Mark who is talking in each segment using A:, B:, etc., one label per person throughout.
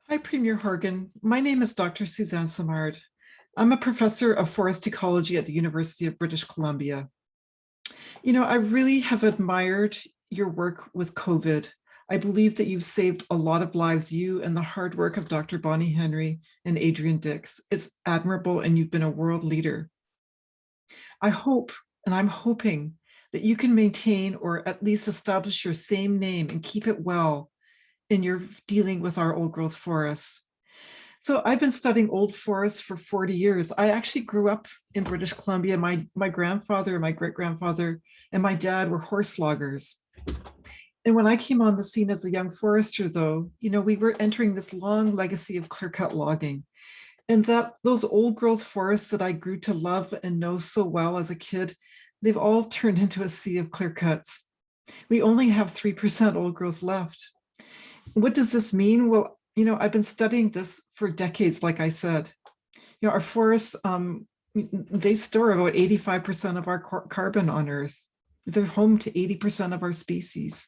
A: Hi, Premier Horgan. My name is Dr. Suzanne Simard. I'm a professor of forest ecology at the University of British Columbia. I really have admired your work with COVID. I believe that you've saved a lot of lives, you and the hard work of Dr. Bonnie Henry and Adrian Dix. It's admirable, and you've been a world leader. I hope, and I'm hoping, that you can maintain or at least establish your same name and keep it well in your dealing with our old growth forests. So I've been studying old forests for 40 years. I actually grew up in British Columbia. My grandfather, my great grandfather, and my dad were horse loggers. And when I came on the scene as a young forester, though, we were entering this long legacy of clear-cut logging. And that those old growth forests that I grew to love and know so well as a kid, they've all turned into a sea of clear cuts. We only have 3% old growth left. What does this mean? Well, I've been studying this for decades, like I said. Our forests, they store about 85% of our carbon on Earth. They're home to 80% of our species.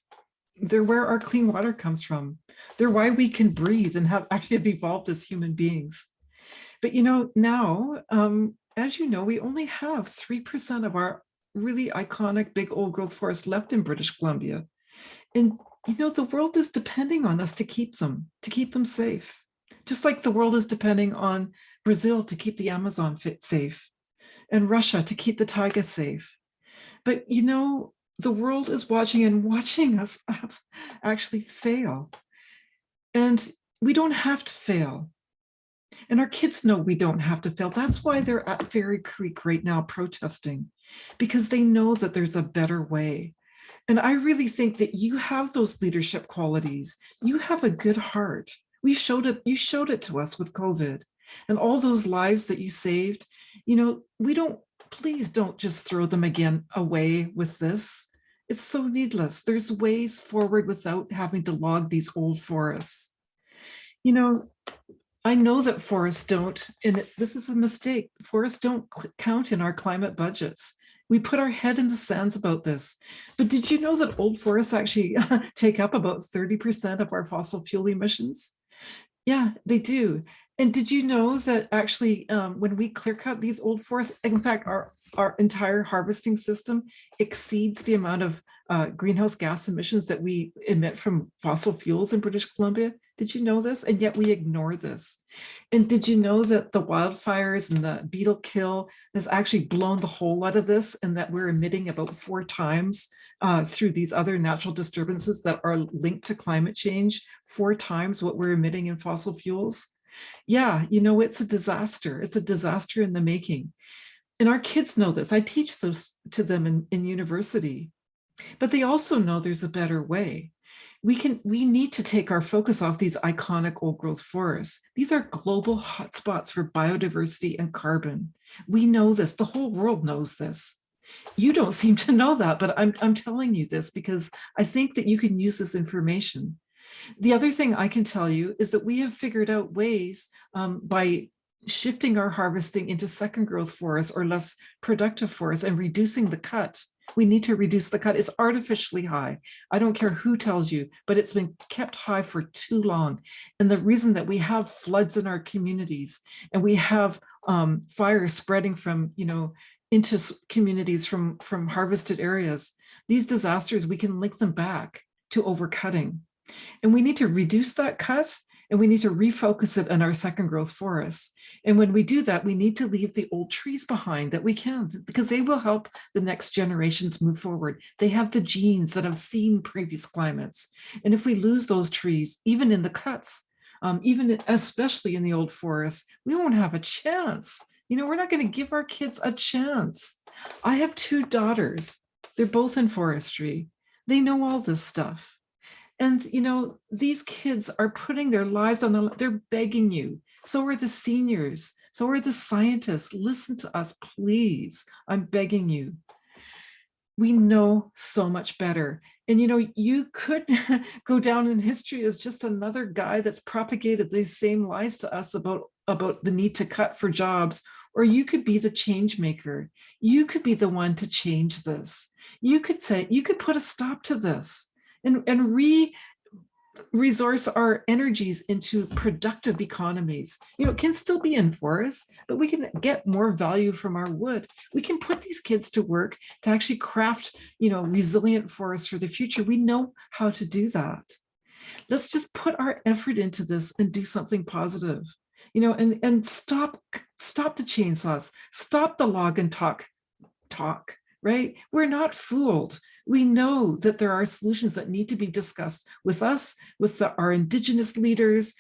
A: They're where our clean water comes from. They're why we can breathe and have evolved as human beings. But now, as you know, we only have 3% of our really iconic big old growth forests left in British Columbia. And the world is depending on us to keep them safe. Just like the world is depending on Brazil to keep the Amazon safe, and Russia to keep the taiga safe. But the world is watching us actually fail. And we don't have to fail. And our kids know we don't have to fail. That's why they're at Fairy Creek right now protesting, because they know that there's a better way. And I really think that you have those leadership qualities. You have a good heart. You showed it to us with COVID and all those lives that you saved. Please don't just throw them away with this. It's so needless. There's ways forward without having to log these old forests. I know that forests don't, and this is a mistake. Forests don't count in our climate budgets. We put our head in the sands about this. But did you know that old forests actually take up about 30% of our fossil fuel emissions? Yeah, they do. And did you know that actually when we clear cut these old forests, in fact, our entire harvesting system exceeds the amount of greenhouse gas emissions that we emit from fossil fuels in British Columbia? Did you know this? And yet we ignore this. And did you know that the wildfires and the beetle kill has actually blown the hole out of this, and that we're emitting about 4 times through these other natural disturbances that are linked to climate change, 4 times what we're emitting in fossil fuels? Yeah, it's a disaster. It's a disaster in the making. And our kids know this. I teach this to them in university. But they also know there's a better way. We need to take our focus off these iconic old growth forests. These are global hotspots for biodiversity and carbon. We know this. The whole world knows this. You don't seem to know that, but I'm telling you this because I think that you can use this information. The other thing I can tell you is that we have figured out ways by shifting our harvesting into second growth forests or less productive forests and reducing the cut. We need to reduce the cut. It's artificially high. I don't care who tells you, but it's been kept high for too long. And the reason that we have floods in our communities and we have fires spreading from, into communities from harvested areas, these disasters, we can link them back to overcutting. And we need to reduce that cut, and we need to refocus it on our second growth forests. And when we do that, we need to leave the old trees behind that we can, because they will help the next generations move forward. They have the genes that have seen previous climates. And if we lose those trees, even in the cuts, especially in the old forests, we won't have a chance. We're not going to give our kids a chance. I have 2 daughters. They're both in forestry. They know all this stuff. And, these kids are putting their lives on they're begging you. So are the seniors. So are the scientists. Listen to us, please. I'm begging you. We know so much better. And, you could go down in history as just another guy that's propagated these same lies to us about the need to cut for jobs. Or you could be the change maker. You could be the one to change this. You could put a stop to this. And resource our energies into productive economies. It can still be in forests, but we can get more value from our wood. We can put these kids to work to actually craft, resilient forests for the future. We know how to do that. Let's just put our effort into this and do something positive, and stop the chainsaws, stop the log and talk, right? We're not fooled. We know that there are solutions that need to be discussed with us, with our Indigenous leaders,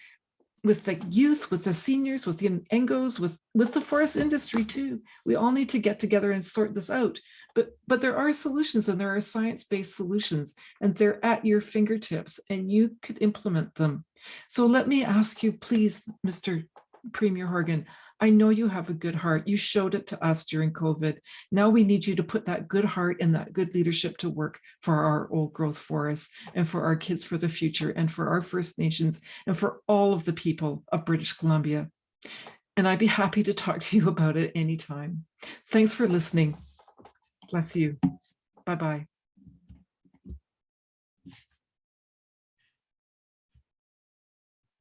A: with the youth, with the seniors, with the NGOs, with the forest industry too. We all need to get together and sort this out. But there are solutions, and there are science-based solutions, and they're at your fingertips, and you could implement them. So let me ask you, please, Mr. Premier Horgan, I know you have a good heart. You showed it to us during COVID. Now we need you to put that good heart and that good leadership to work for our old growth forests and for our kids for the future and for our First Nations and for all of the people of British Columbia. And I'd be happy to talk to you about it anytime. Thanks for listening. Bless you. Bye-bye.